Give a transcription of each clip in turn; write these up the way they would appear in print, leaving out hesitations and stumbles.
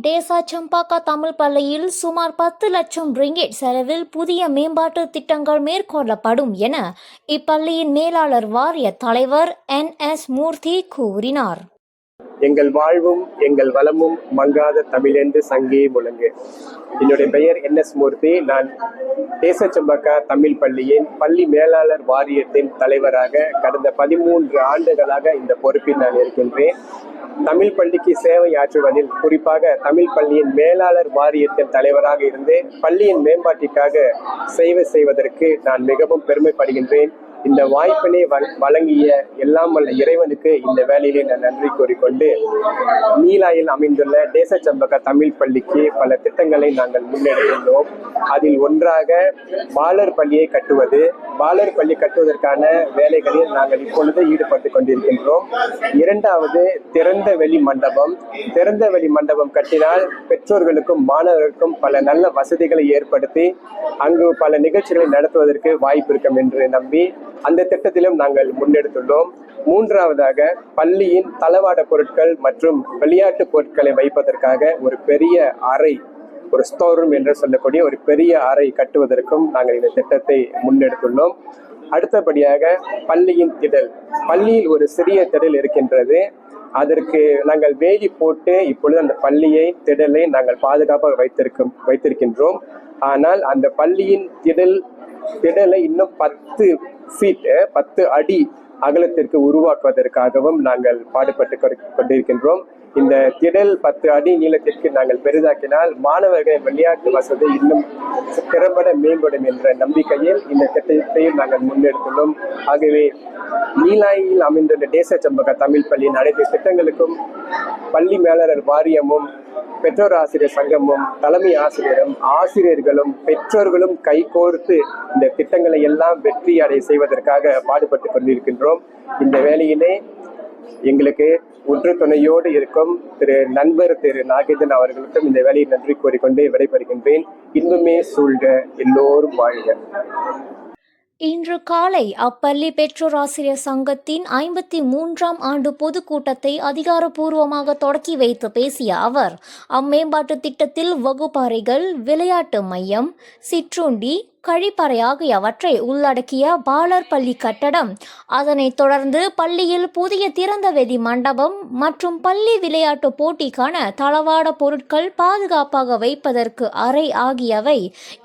DESA சம்பாக்கா Tamil பள்ளியில் சுமார் 10 லட்சம் ரிங்கிட் செலவில் புதிய மேம்பாட்டு திட்டங்கள் மேற்கொள்ளப்படும் என இப்பள்ளியின் மேலாளர் வாரிய தலைவர் NS மூர்த்தி கூறினார். எங்கள் வாழ்வும் எங்கள் வளமும் மங்காத தமிழென்று சங்கே முழங்கு. என்னுடைய பெயர் NS மூர்த்தி. நான் டேசா சம்பாக்கா தமிழ் பள்ளியின் பள்ளி மேலாளர் வாரியத்தின் தலைவராக கடந்த 13 ஆண்டுகளாக இந்த பொறுப்பில் நான் இருக்கின்றேன். தமிழ் பள்ளிக்கு சேவை ஆற்றுவதில், குறிப்பாக தமிழ் பள்ளியின் மேலாளர் வாரியத்தின் தலைவராக இருந்து பள்ளியின் மேம்பாட்டிற்காக சேவை செய்வதற்கு நான் மிகவும் பெருமைப்படுகின்றேன். இந்த வாய்ப்பினை வழங்கிய எல்லாம் வல்ல இறைவனுக்கு இந்த வேலையிலே நான் நன்றி கூறிக்கொண்டு, நீலாயில் அமைந்துள்ள டேசா சம்பாக்கா தமிழ் பள்ளிக்கு பல திட்டங்களை நாங்கள் முன்னெடுத்துள்ளோம். அதில் ஒன்றாக பாலர் பள்ளியை கட்டுவது. பாலர் பள்ளி கட்டுவதற்கான வேலைகளில் நாங்கள் இப்பொழுது ஈடுபட்டு கொண்டிருக்கின்றோம். இரண்டாவது, திறந்த வெளி மண்டபம். திறந்த வெளி மண்டபம் கட்டினால் பெற்றோர்களுக்கும் மாணவர்களுக்கும் பல நல்ல வசதிகளை ஏற்படுத்தி அங்கு பல நிகழ்ச்சிகளை நடத்துவதற்கு வாய்ப்பு இருக்கும் என்று நம்பி அந்த திட்டத்திலும் நாங்கள் முன்னெடுத்துள்ளோம். மூன்றாவதாக, பள்ளியின் தளவாட பொருட்கள் மற்றும் விளையாட்டு பொருட்களை வைப்பதற்காக ஒரு பெரிய அறை, ஒரு ஸ்டோர் ரூம் என்று சொல்லக்கூடிய ஒரு பெரிய அறை கட்டுவதற்கும் நாங்கள் இந்த திட்டத்தை முன்னெடுத்துள்ளோம். அடுத்தபடியாக, பள்ளியின் திடல். பள்ளியில் ஒரு சிறிய திடல் இருக்கின்றது. அதற்கு நாங்கள் வேலி போட்டு இப்பொழுது அந்த பள்ளியை திடலை நாங்கள் பாதுகாப்பாக வைத்திருக்கின்றோம். ஆனால் அந்த பள்ளியின் திடலை இன்னும் 10 ஃபீட் 10 அடி அகலத்திற்கு உருவாக்குவதற்காகவும் நாங்கள் பாடுபட்டு கொண்டிருக்கின்றோம். இந்த திடல் 10 அடி நீளத்திற்கு நாங்கள் பெரிதாக்கினால் மாணவர்களின் விளையாட்டு வசதி இன்னும் திறம்பட மேம்படும் என்ற நம்பிக்கையில் இந்த திட்டத்தையும் நாங்கள் முன்னெடுத்துள்ளோம். ஆகவே நீலாயில் அமைந்துள்ள டேசா சம்பாக்கா தமிழ் பள்ளியின் அனைத்து திட்டங்களுக்கும் பள்ளி மேலாளர் வாரியமும், பெற்றோர் ஆசிரியர் சங்கமும், தலைமை ஆசிரியரும், ஆசிரியர்களும், பெற்றோர்களும் கைகோர்த்து இந்த திட்டங்களை எல்லாம் வெற்றி அடைய செய்வதற்காக பாடுபட்டு கொண்டிருக்கின்றோம். இந்த வேலையிலே எங்களுக்கு ஒன்று துணையோடு இருக்கும் நண்பர் திரு நாகேந்திரன் அவர்களுக்கும் இந்த வேலையை நன்றி கூறிக்கொண்டு விடைபெறுகின்றேன். இன்பமே சூழ்க, எல்லோரும் வாழ்க. இன்று காலை அப்பள்ளி பெற்றோர் ஆசிரியர் சங்கத்தின் 53ஆம் ஆண்டு பொதுக்கூட்டத்தை அதிகாரப்பூர்வமாக தொடக்கி வைத்து பேசிய அவர், அம்மேம்பாட்டு திட்டத்தில் வகுப்பறைகள், விளையாட்டு மையம், சிற்றுண்டி, கழிப்பறை ஆகியவற்றை உள்ளடக்கிய பாலர் பள்ளி கட்டடம், அதனைத் தொடர்ந்து பள்ளியில் புதிய திறந்தவெளி மண்டபம் மற்றும் பள்ளி விளையாட்டு போட்டிக்கான தளவாட பொருட்கள் பாதுகாப்பாக வைப்பதற்கு அறை ஆகியவை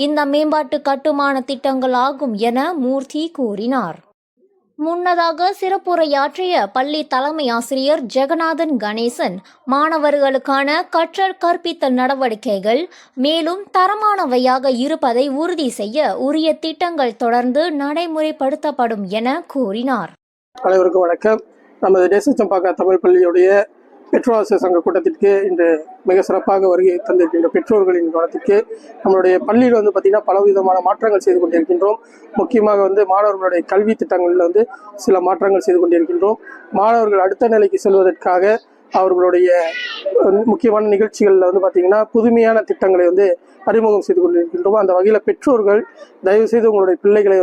இந்த மேம்பாட்டு கட்டுமான திட்டங்கள் ஆகும் என மூர்த்தி கூறினார். முன்னதாக சிறப்புரையாற்றிய பள்ளி தலைமை ஆசிரியர் ஜெகநாதன் கணேசன், மாணவர்களுக்கான கற்றல் கற்பித்தல் நடவடிக்கைகள் மேலும் தரமானவையாக இருப்பதை உறுதி செய்ய உரிய திட்டங்கள் தொடர்ந்து நடைமுறைப்படுத்தப்படும் என கூறினார். அனைவருக்கும் வணக்கம். நமது டேசா சம்பாக்கா தமிழ் பள்ளியுடைய பெற்றோர் ஆசிரியர் சங்க கூட்டத்திற்கு இன்று மிக சிறப்பாக வருகை தந்திருக்கின்ற பெற்றோர்களின் கவனத்திற்கு, நம்மளுடைய பள்ளியில் பார்த்திங்கன்னா பலவிதமான மாற்றங்கள் செய்து கொண்டிருக்கின்றோம். முக்கியமாக மாணவர்களுடைய கல்வி திட்டங்களில் சில மாற்றங்கள் செய்து கொண்டிருக்கின்றோம். மாணவர்கள் அடுத்த நிலைக்கு செல்வதற்காக அவர்களுடைய முக்கியமான நிகழ்ச்சிகளில் பார்த்திங்கன்னா புதுமையான திட்டங்களை அறிமுகம் செய்து கொண்டிருக்கின்றோம். அந்த வகையில் பெற்றோர்கள் தயவுசெய்து உங்களுடைய பிள்ளைகளை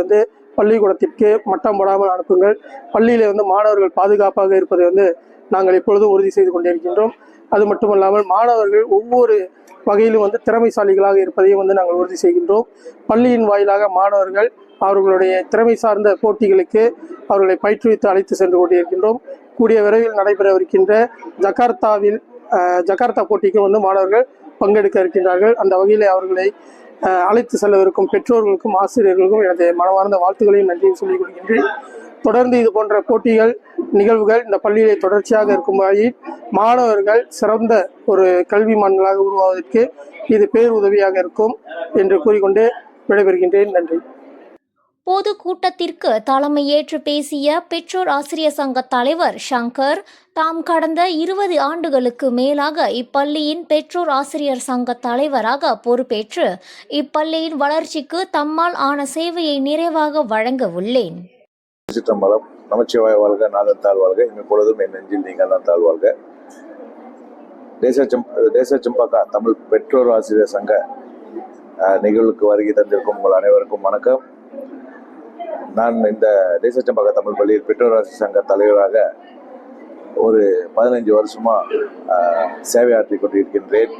பள்ளிக்கூடத்திற்கு மட்டம் போடாமல் அனுப்புங்கள். பள்ளியில் மாணவர்கள் பாதுகாப்பாக இருப்பதை நாங்கள் எப்பொழுதும் உறுதி செய்து கொண்டிருக்கின்றோம். அது மட்டுமல்லாமல் மாணவர்கள் ஒவ்வொரு வகையிலும் திறமைசாலிகளாக இருப்பதையும் நாங்கள் உறுதி செய்கின்றோம். பள்ளியின் வாயிலாக மாணவர்கள் அவர்களுடைய திறமை சார்ந்த போட்டிகளுக்கு அவர்களை பயிற்றுவித்து அழைத்து சென்று கொண்டிருக்கின்றோம். கூடிய விரைவில் நடைபெறவிருக்கின்ற ஜகார்த்தா போட்டிக்கு மாணவர்கள் பங்கெடுக்க இருக்கின்றார்கள். அந்த வகையில் அவர்களை அழைத்து செல்லவிருக்கும் பெற்றோர்களுக்கும் ஆசிரியர்களுக்கும் எனது மனமார்ந்த வாழ்த்துக்களையும் நன்றியும் சொல்லிக் கொள்கின்றேன். தொடர்ந்து இது போன்ற போட்டிகள், நிகழ்வுகள் இந்த பள்ளியிலே தொடர்ச்சியாக இருக்கும் வகையில் மாணவர்கள் சிறந்த ஒரு கல்விமான்களாக உருவாவதற்கு இது பேருதவியாக இருக்கும் என்று கூறிக்கொண்டு விடைபெறுகின்றேன். நன்றி. பொதுக்கூட்டத்திற்கு தலைமையேற்று பேசிய பெற்றோர் ஆசிரியர் சங்க தலைவர் சங்கர், தாம் கடந்த 20 ஆண்டுகளுக்கு மேலாக இப்பள்ளியின் பெற்றோர் ஆசிரியர் சங்க தலைவராக பொறுப்பேற்று இப்பள்ளியின் வளர்ச்சிக்கு தம்மால் ஆன சேவையை நிறைவாக வழங்க உள்ளேன். சிற்றம்பலம், நமச்சிவாய வாழ்க, நாதத்தால் வாழ்க, இப்பொழுதும் என் நெஞ்சில் நீங்கள் தான் தாழ்வாழ்க. டேசா சம்பாக்கா தமிழ் பெற்றோர் ஆசிரியர் சங்க நிகழ்வுக்கு வருகை தந்திருக்கும் உங்கள் அனைவருக்கும் வணக்கம். நான் இந்த டேசா சம்பாக்கா தமிழ் பள்ளியில் பெற்றோர் ஆசிரியர் சங்க தலைவராக ஒரு 15 வருஷமா சேவையாற்றி கொண்டிருக்கின்றேன்.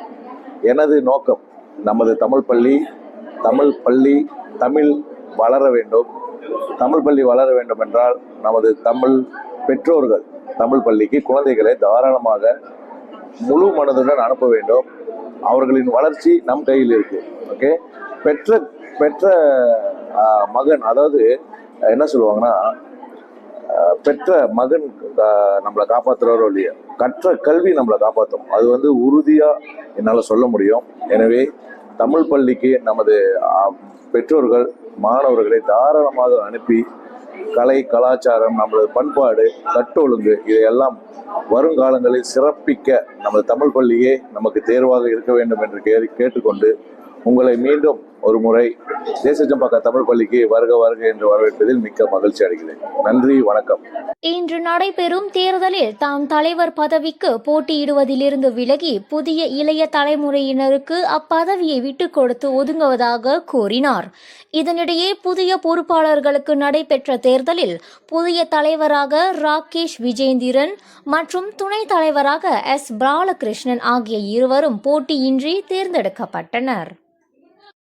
எனது நோக்கம் நமது தமிழ் பள்ளி தமிழ் வளர வேண்டும். தமிழ் பள்ளி வளர வேண்டும் என்றால் நமது தமிழ் பெற்றோர்கள் தமிழ் பள்ளிக்கு குழந்தைகளை தாராளமாக முழு மனதுடன் அனுப்ப வேண்டும். அவர்களின் வளர்ச்சி நம் கையில் இருக்கு. ஓகே, பெற்ற மகன், அதாவது என்ன சொல்லுவாங்கன்னா, பெற்ற மகன் நம்மளை காப்பாற்றுறவரோ இல்லையா, கற்ற கல்வி நம்மளை காப்பாற்றும். அது வந்து உறுதியா என்னால் சொல்ல முடியும். எனவே தமிழ் பள்ளிக்கு நமது பெற்றோர்கள் மாணவர்களை தாராளமாக அனுப்பி கலை கலாச்சாரம், நமது பண்பாடு, கட்டொழுங்கு இதையெல்லாம் வருங்காலங்களில் சிறப்பிக்க நமது தமிழ் பள்ளியே நமக்கு தேர்வாக இருக்க வேண்டும் என்று கேட்டுக்கொண்டு உங்களை மீண்டும் ஒரு முறை தேசச்சம்பக்கா தமிழ் பள்ளிக்கு வருக என்று வரவேற்பதில் மிக்க மகிழ்ச்சி அடைகிறேன். நன்றி, வணக்கம். இன்று நடைபெறும் தேர்தலில் தாம் தலைவர் பதவிக்கு போட்டியிடுவதிலிருந்து விலகி புதிய இளைய தலைமுறையினருக்கு அப்பதவியை விட்டுக் கொடுத்து ஒதுங்குவதாக கூறினார். இதனிடையே புதிய பொறுப்பாளர்களுக்கு நடைபெற்ற தேர்தலில் புதிய தலைவராக ராகேஷ் விஜேந்திரன் மற்றும் துணைத் தலைவராக எஸ் பாலகிருஷ்ணன் ஆகிய இருவரும் போட்டியின்றி தேர்ந்தெடுக்கப்பட்டனர்.